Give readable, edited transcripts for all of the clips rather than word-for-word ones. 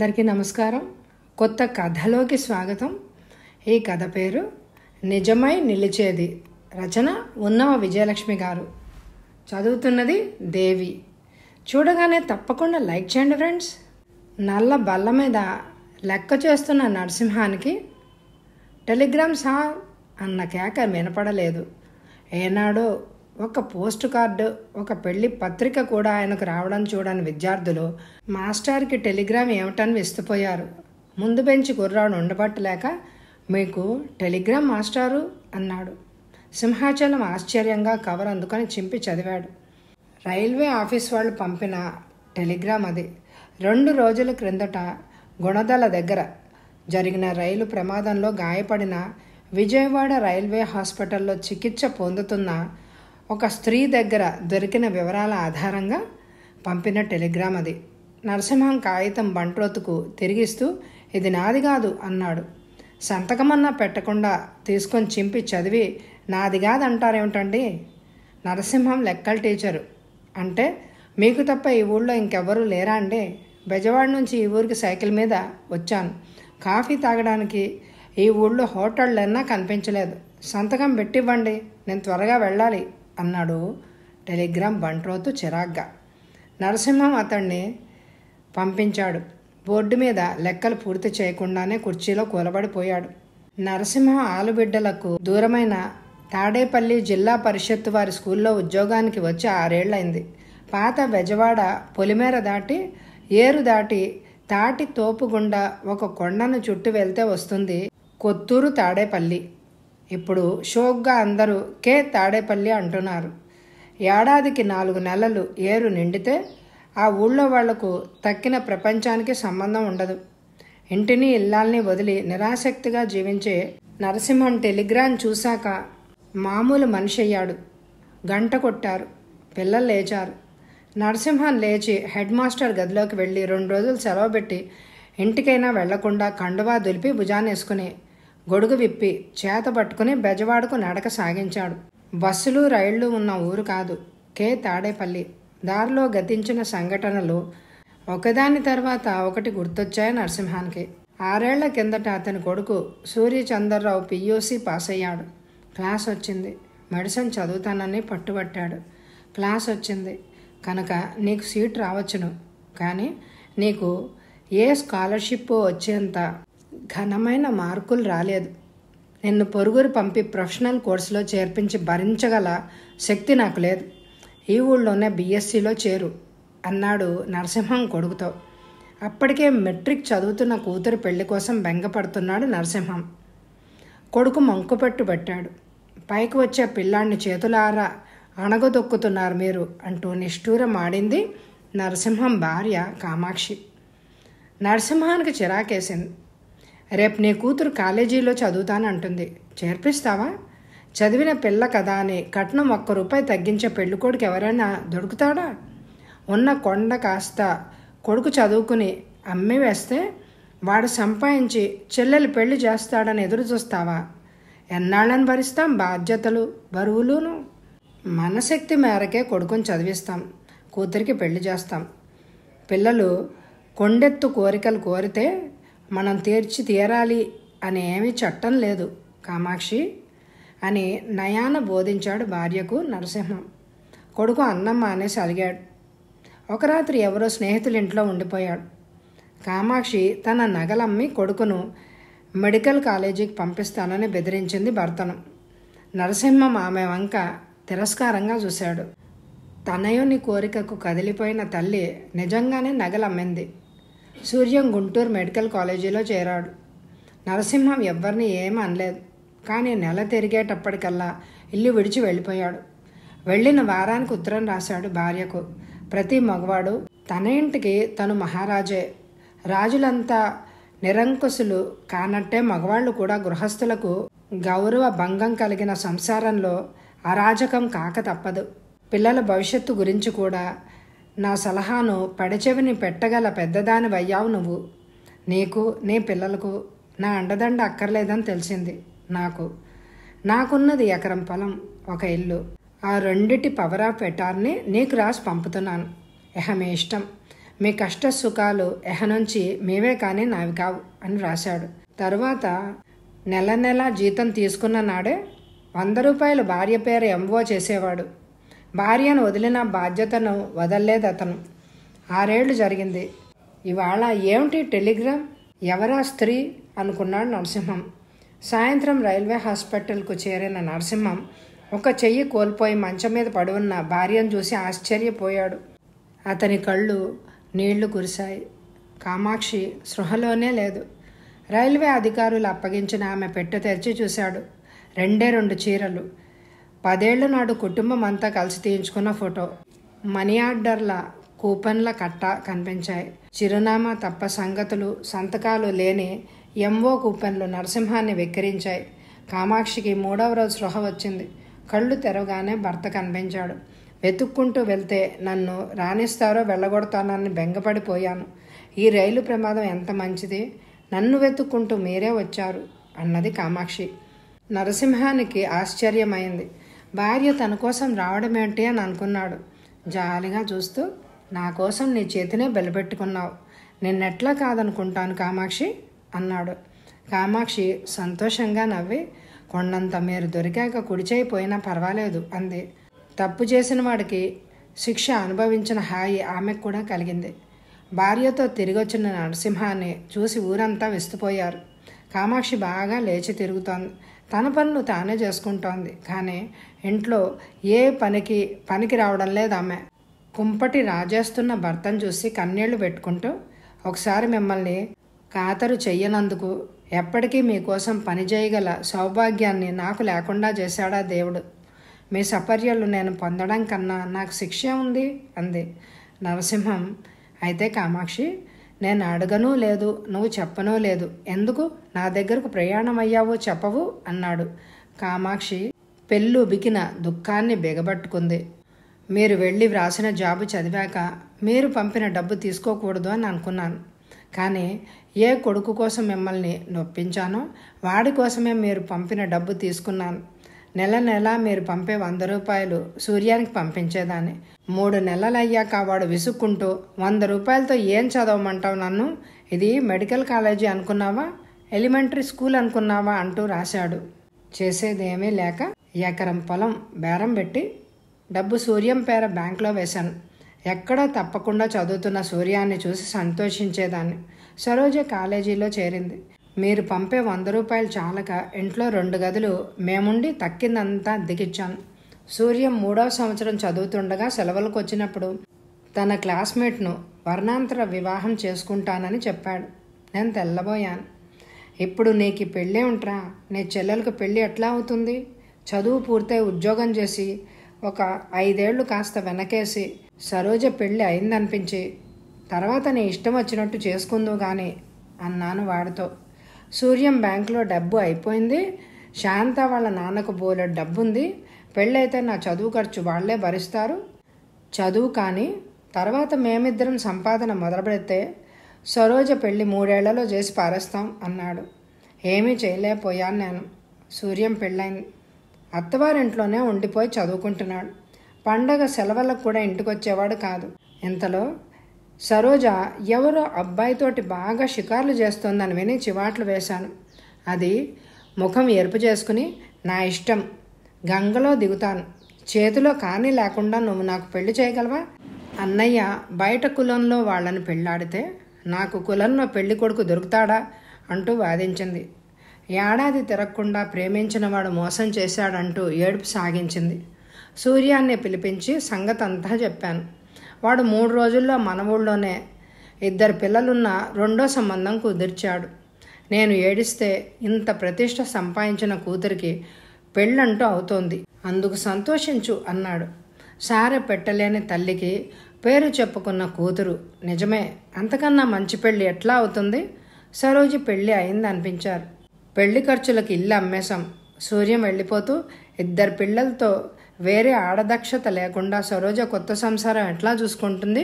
అందరికీ నమస్కారం. కొత్త కథలోకి స్వాగతం. ఈ కథ పేరు నిజమై నిలిచేది. రచన ఉన్నవ విజయలక్ష్మి గారు. చదువుతున్నది దేవి. చూడగానే తప్పకుండా లైక్ చేయండి ఫ్రెండ్స్. నల్ల బల్ల మీద లెక్క చేస్తున్న నరసింహానికి టెలిగ్రామ్ సార్ అన్న కేక వినపడలేదు. ఏనాడో ఒక పోస్ట్ కార్డు, ఒక పెళ్లి పత్రిక కూడా ఆయనకు రావడం చూడని విద్యార్థులు మాస్టర్కి టెలిగ్రామ్ ఏమిటని విస్తుపోయారు. ముందు బెంచి కుర్రాడు ఉండబట్టలేక, మీకు టెలిగ్రామ్ మాస్టారు అన్నాడు. సింహాచలం ఆశ్చర్యంగా కవర్ అందుకొని చింపి చదివాడు. రైల్వే ఆఫీస్ వాళ్ళు పంపిన టెలిగ్రామ్ అది. 2 రోజుల క్రిందట గుణదల దగ్గర జరిగిన రైలు ప్రమాదంలో గాయపడిన విజయవాడ రైల్వే హాస్పిటల్లో చికిత్స పొందుతున్న ఒక స్త్రీ దగ్గర దొరికిన వివరాల ఆధారంగా పంపిన టెలిగ్రామ్ అది. నరసింహం కాగితం బంట్రోతుకు తిరిగిస్తూ, ఇది నాది కాదు అన్నాడు. సంతకమన్నా పెట్టకుండా తీసుకొని చింపి చదివి, నాది కాదంటారేమిటండి? నరసింహం లెక్కల టీచరు అంటే మీకు తప్ప ఈ ఊళ్ళో ఇంకెవ్వరూ లేరా అండి? బెజవాడ నుంచి ఈ ఊరికి సైకిల్ మీద వచ్చాను. కాఫీ తాగడానికి ఈ ఊళ్ళో హోటళ్ళన్నా కనిపించలేదు. సంతకం పెట్టివ్వండి, నేను త్వరగా వెళ్ళాలి అన్నాడు టెలిగ్రామ్ బంట్రోతు చిరాగ్గా. నరసింహం అతన్ని పంపించాడు. బోర్డు మీద లెక్కలు పూర్తి చేయకుండానే కుర్చీలో కూలబడిపోయాడు. నరసింహం ఆలుబిడ్డలకు దూరమైన తాడేపల్లి జిల్లా పరిషత్తు వారి స్కూల్లో ఉద్యోగానికి వచ్చి 6 ఏళ్లైంది. పాత బెజవాడ పొలిమేర దాటి, ఏరు దాటి, తాటి తోపుగుండా ఒక కొండను చుట్టూ వెళ్తే వస్తుంది కొత్తూరు తాడేపల్లి. ఇప్పుడు షోక్గా అందరూ కే తాడేపల్లి అంటున్నారు. ఏడాదికి 4 నెలలు ఏరు నిండితే ఆ ఊళ్ళో వాళ్లకు తక్కిన ప్రపంచానికి సంబంధం ఉండదు. ఇంటిని ఇల్లాల్ని వదిలి నిరాసక్తిగా జీవించే నరసింహం టెలిగ్రామ్ చూశాక మామూలు మనిషి అయ్యాడు. గంట కొట్టారు. పిల్లలు లేచారు. నరసింహం లేచి హెడ్ మాస్టర్ గదిలోకి వెళ్ళి 2 రోజులు సెలవు పెట్టి ఇంటికైనా వెళ్లకుండా కండువా దులిపి భుజానేసుకుని గొడుగు విప్పి చేత పట్టుకుని బెజవాడకు నడక సాగించాడు. బస్సులు రైళ్లు ఉన్న ఊరు కాదు కే తాడేపల్లి. దారిలో గతించిన సంఘటనలు ఒకదాని తర్వాత ఒకటి గుర్తొచ్చాయి నరసింహానికి. 6 ఏళ్ల కిందట అతని కొడుకు సూర్యచంద్రరావు పియూసీ పాస్ అయ్యాడు. క్లాస్ వచ్చింది. మెడిసిన్ చదువుతానని పట్టుబట్టాడు. క్లాస్ వచ్చింది కనుక నీకు సీట్ రావచ్చును, కానీ నీకు ఏ స్కాలర్షిప్ వచ్చేంత ఘనమైన మార్కులు రాలేదు. నిన్ను పొరుగురు పంపి ప్రొఫెషనల్ కోర్సులో చేర్పించి భరించగల శక్తి నాకు లేదు. ఈ ఊళ్ళోనే బీఎస్సీలో చేరు అన్నాడు నరసింహం కొడుకుతో. అప్పటికే మెట్రిక్ చదువుతున్న కూతురు పెళ్లి కోసం బెంగపడుతున్నాడు నరసింహం. కొడుకు మంకుపెట్టు పెట్టాడు. పైకి వచ్చే పిల్లాన్ని చేతులారా అణగదొక్కుతున్నారు మీరు అంటూ నిష్ఠూరం ఆడింది నరసింహం భార్య కామాక్షి. నరసింహానికి చిరాకేసింది. రేపు నీ కూతురు కాలేజీలో చదువుతానంటుంది, చేర్పిస్తావా? చదివిన పిల్ల కదా అని కట్నం 1 రూపాయి తగ్గించే పెళ్ళికొడుకు ఎవరైనా దొరుకుతాడా? ఉన్న కొండ కాస్త కొడుకు చదువుకుని అమ్మి వేస్తే వాడు సంపాదించి చెల్లెలు పెళ్లి చేస్తాడని ఎదురు చూస్తావా? ఎన్నాళ్ళని భరిస్తాం బాధ్యతలు బరువులును? మనశక్తి మేరకే కొడుకుని చదివిస్తాం, కూతురికి పెళ్లి చేస్తాం. పిల్లలు కొండెత్తు కోరికలు కోరితే మనం తీరాలి అని ఏమీ చట్టం లేదు కామాక్షి అని నయాన బోధించాడు భార్యకు నరసింహం. కొడుకు అన్నం మానేసి అలిగాడు. ఒక రాత్రి ఎవరో స్నేహితుల ఇంట్లో ఉండిపోయాడు. కామాక్షి తన నగలమ్మి కొడుకును మెడికల్ కాలేజీకి పంపిస్తానని బెదిరించింది భర్తను. నరసింహం ఆమె వంక తిరస్కారంగా చూశాడు. తనయుని కోరికకు కదిలిపోయిన తల్లి నిజంగానే నగలమ్మింది. సూర్యం గుంటూరు మెడికల్ కాలేజీలో చేరాడు. నరసింహం ఎవ్వరిని ఏమీ అనలేదు. కానీ నెల తిరిగేటప్పటికల్లా ఇల్లు విడిచి వెళ్ళిపోయాడు. వెళ్ళిన వారానికి ఉత్తరం రాశాడు భార్యకు. ప్రతి మగవాడు తన ఇంటికి తను మహారాజే. రాజులంతా నిరంకుశులు కానట్టే మగవాళ్ళు కూడా గృహస్థులకు గౌరవ భంగం కలిగిన సంసారంలో అరాజకం కాక తప్పదు. పిల్లల భవిష్యత్తు గురించి కూడా నా సలహాను పెడచెవిని పెట్టగల పెద్దదానివయ్యావు నువ్వు. నీకు నీ పిల్లలకు నా అండదండ అక్కర్లేదని తెలిసింది. నాకున్నది ఎకరం పొలం, ఒక ఇల్లు. ఆ 2 పవర్ ఆఫ్ అటార్నీ నీకు రాసి పంపుతున్నాను. మీ ఇష్టం. మీ కష్ట సుఖాలు నుంచి మేవే కానీ నావి కావు అని రాశాడు. తరువాత నెల నెల జీతం తీసుకున్న నాడే 100 రూపాయలు భార్య పేరు ఎంఓ చేసేవాడు. భార్యను వదిలిన బాధ్యతను వదల్లేదు అతను. 6 ఏళ్ళు జరిగింది. ఇవాళ ఏమిటి టెలిగ్రామ్, ఎవరా స్త్రీ అనుకున్నాడు నరసింహం. సాయంత్రం రైల్వే హాస్పిటల్కు చేరిన నరసింహం ఒక చెయ్యి కోల్పోయి మంచం మీద పడి ఉన్న భార్యను చూసి ఆశ్చర్యపోయాడు. అతని కళ్ళు నీళ్లు కురిశాయి. కామాక్షి స్పృహలోనే లేదు. రైల్వే అధికారులు అప్పగించిన ఆమె పెట్టె తెరిచి చూశాడు. 2 చీరలు, 10 ఏళ్ల నాడు కుటుంబం అంతా కలిసి తీయించుకున్న ఫోటో, మనీ ఆర్డర్ల కూపన్ల కట్ట కనిపించాయి. చిరునామా తప్ప సంగతులు, సంతకాలు లేని ఎంఓ కూపన్లు నరసింహాన్ని వెక్కిరించాయి. కామాక్షికి 3వ రోజు స్పృహ వచ్చింది. కళ్ళు తెరవగానే భర్త కనిపించాడు. వెతుక్కుంటూ వెళ్తే నన్ను రాణిస్తారో వెళ్ళగొడతానని బెంగపడిపోయాను. ఈ రైలు ప్రమాదం ఎంత మంచిది, నన్ను వెతుక్కుంటూ మీరే వచ్చారు అన్నది కామాక్షి. నరసింహానికి ఆశ్చర్యమైంది. భార్య తన కోసం రావడమేంటి అని అనుకున్నాడు. జాలిగా చూస్తూ, నా కోసం నీ చేతినే బెలపెట్టుకున్నావు, నిన్నెట్లా కాదనుకుంటాను కామాక్షి అన్నాడు. కామాక్షి సంతోషంగా నవ్వి, కొండంత మీరు దొరికాక కుడిచేయిపోయినా పర్వాలేదు అంది. తప్పు చేసిన వాడికి శిక్ష అనుభవించిన హాయి ఆమెకు కూడా కలిగింది. భార్యతో తిరిగొచ్చిన నరసింహాన్ని చూసి ఊరంతా విస్తుపోయారు. కామాక్షి బాగా లేచి తిరుగుతోంది. తన పనులు తానే చేసుకుంటోంది. కానీ ఇంట్లో ఏ పనికి రావడం లేదు ఆమె. కుంపటి రాజేస్తున్న భర్తను చూసి కన్నీళ్లు పెట్టుకుంటూ, ఒకసారి మిమ్మల్ని ఖాతరు చెయ్యనందుకు ఎప్పటికీ మీకోసం పని చేయగల సౌభాగ్యాన్ని నాకు లేకుండా చేశాడా దేవుడు. మీ సపర్యలు నేను పొందడం కన్నా నాకు శిక్ష ఉంది అంది. నరసింహం, అయితే కామాక్షి, నేను అడగనూ లేదు, నువ్వు చెప్పనూ లేదు, ఎందుకు నా దగ్గరకు ప్రయాణం అయ్యావో చెప్పవు అన్నాడు. కామాక్షి పెళ్ళుబికిన దుఃఖాన్ని బిగబట్టుకుంది. మీరు వెళ్ళి వ్రాసిన జాబు చదివాక మీరు పంపిన డబ్బు తీసుకోకూడదు అని అనుకున్నాను. కానీ ఏ కొడుకు కోసం మిమ్మల్ని నొప్పించానో వాడి కోసమే మీరు పంపిన డబ్బు తీసుకున్నాను. నెల నెల మీరు పంపే 100 రూపాయలు సూర్యానికి పంపించేదాన్ని. 3 నెలలయ్యాక వాడు విసుక్కుంటూ 100 రూపాయలతో ఏం చదవమంటావు నన్ను, ఇది మెడికల్ కాలేజీ అనుకున్నావా, ఎలిమెంటరీ స్కూల్ అనుకున్నావా అంటూ రాశాడు. చేసేదేమీ లేక ఎకరం పొలం బేరం పెట్టి డబ్బు సూర్యం పేర బ్యాంకులో వేశాను. ఎక్కడా తప్పకుండా చదువుతున్న సూర్యాన్ని చూసి సంతోషించేదాన్ని. సరోజ కాలేజీలో చేరింది. మీరు పంపే 100 రూపాయలు చాలక ఇంట్లో 2 గదులు మేముండి తక్కిందంతా అద్దెకిచ్చాను. సూర్యం 3వ సంవత్సరం చదువుతుండగా సెలవులకు వచ్చినప్పుడు తన క్లాస్మేట్ను వర్ణాంతర వివాహం చేసుకుంటానని చెప్పాడు. నేను తెల్లబోయాను. ఇప్పుడు నీకు పెళ్ళే ఉంటా, నీ చెల్లెలకు పెళ్ళి ఎట్లా అవుతుంది? చదువు పూర్తయి ఉద్యోగం చేసి ఒక 5 ఏళ్ళు కాస్త వెనకేసి సరోజ పెళ్ళి అయిందనిపించి తర్వాత నీ ఇష్టం వచ్చినట్టు చేసుకుందు కానీ అన్నాను వాడితో. సూర్యం బ్యాంకులో డబ్బు అయిపోయింది. శాంత వాళ్ళ నాన్నకు బోలెడు డబ్బుంది. పెళ్ళైతే నా చదువు ఖర్చు వాళ్లే భరిస్తారు. చదువు కానీ తర్వాత మేమిద్దరం సంపాదన మొదలుపెడితే సరోజ పెళ్ళి 3 ఏళ్లలో చేసి పారేస్తాం అన్నాడు. ఏమీ చేయలేకపోయాను నేను. సూర్యం పెళ్ళైంది. అత్తవారింట్లోనే ఉండిపోయి చదువుకుంటున్నాడు. పండగ సెలవులకు కూడా ఇంటికొచ్చేవాడు కాదు. ఇంతలో సరోజ ఎవరో అబ్బాయితోటి బాగా షికార్లు చేస్తోందని విని చివాట్లు వేశాను. అది ముఖం ఎరుపు చేసుకుని, నా ఇష్టం, గంగలో దిగుతాను, చేతిలో కానీ లేకుండా నువ్వు నాకు పెళ్లి చేయగలవా? అన్నయ్య బయట కులంలో వాళ్ళని పెళ్ళాడితే నాకు కులంలో పెళ్లి కొడుకు దొరుకుతాడా అంటూ వాదించింది. ఏడాది తిరగకుండా ప్రేమించిన వాడు మోసం చేశాడంటూ ఏడుపు సాగించింది. సూర్యాన్ని పిలిపించి సంగతంతా చెప్పాను. వాడు 3 రోజుల్లో మన ఊళ్ళోనే 2 పిల్లలున్న 2వ సంబంధం కుదిర్చాడు. నేను ఏడిస్తే ఇంత ప్రతిష్ట సంపాదించిన కూతురికి పెళ్ళంటూ అవుతోంది, అందుకు సంతోషించు అన్నాడు. సారె పెట్టలేని తల్లికి పేరు చెప్పుకున్న కూతురు. నిజమే, అంతకన్నా మంచి పెళ్ళి ఎట్లా అవుతుంది? సరోజి పెళ్ళి అయింది అనిపించారు. పెళ్లి ఖర్చులకు ఇల్లు అమ్మేశాం. సూర్యం వెళ్ళిపోతూ 2 పిల్లలతో వేరే ఆడదక్షత లేకుండా సరోజ కొత్త సంసారం ఎట్లా చూసుకుంటుంది?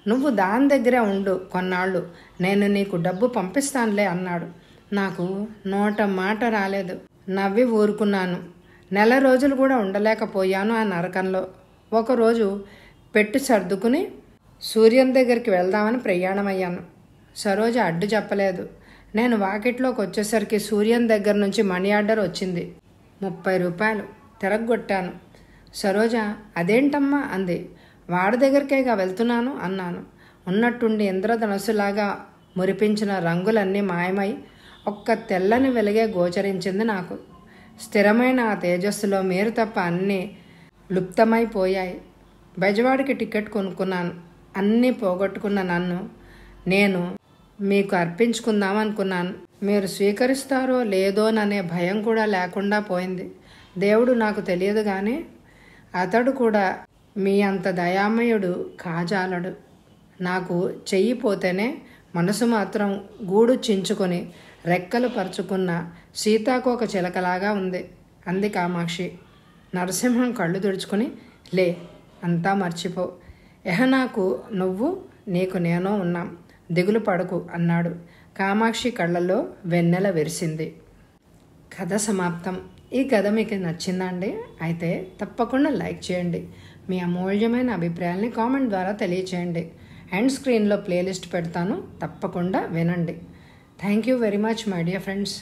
నువ్వు దాని దగ్గరే ఉండు కొన్నాళ్ళు, నేను నీకు డబ్బు పంపిస్తానులే అన్నాడు. నాకు నోట మాట రాలేదు. నవ్వి ఊరుకున్నాను. నెల రోజులు కూడా ఉండలేకపోయాను ఆ నరకంలో. ఒకరోజు పెట్టి సర్దుకుని సూర్యం దగ్గరికి వెళ్దామని ప్రయాణమయ్యాను. సరోజ అడ్డు చెప్పలేదు. నేను వాకిట్లోకి వచ్చేసరికి సూర్యం దగ్గర నుంచి మనీ ఆర్డర్ వచ్చింది. 30 రూపాయలు. తిరగొట్టాను. సరోజ అదేంటమ్మా అంది. వాడి దగ్గరికేగా వెళ్తున్నాను అన్నాను. ఉన్నట్టుండి ఇంద్రధనుసులాగా మురిపించిన రంగులన్నీ మాయమై ఒక్క తెల్లని వెలుగే గోచరించింది నాకు. స్థిరమైన ఆ తేజస్సులో మీరు తప్ప అన్నీ లుప్తమైపోయాయి. బెజవాడికి టికెట్ కొనుక్కున్నాను. అన్నీ పోగొట్టుకున్న నన్ను నేను మీకు అర్పించుకుందామనుకున్నాను. మీరు స్వీకరిస్తారో లేదోననే భయం కూడా లేకుండా పోయింది. దేవుడు నాకు తెలియదు కానీ అతడు కూడా మీ అంత దయామయుడు కాజాలడు. నాకు చెయ్యి పోతేనే మనసు మాత్రం గూడు చించుకొని రెక్కలు పరుచుకున్న సీతాకోక చిలకలాగా ఉంది అంది కామాక్షి. నరసింహం కళ్ళు తుడుచుకుని లే, అంతా మర్చిపో. నాకు నువ్వు నీకు నేను ఉన్నాం, దిగులు పడకు అన్నాడు. కామాక్షి కళ్ళల్లో వెన్నెల విరిసింది. కథ సమాప్తం. ఈ కథ మీకు నచ్చిందండి? అయితే తప్పకుండా లైక్ చేయండి. మీ అమూల్యమైన అభిప్రాయాల్ని కామెంట్ ద్వారా తెలియచేయండి. ఎండ్ స్క్రీన్లో ప్లేలిస్ట్ పెడతాను, తప్పకుండా వినండి. Thank you very much my dear friends.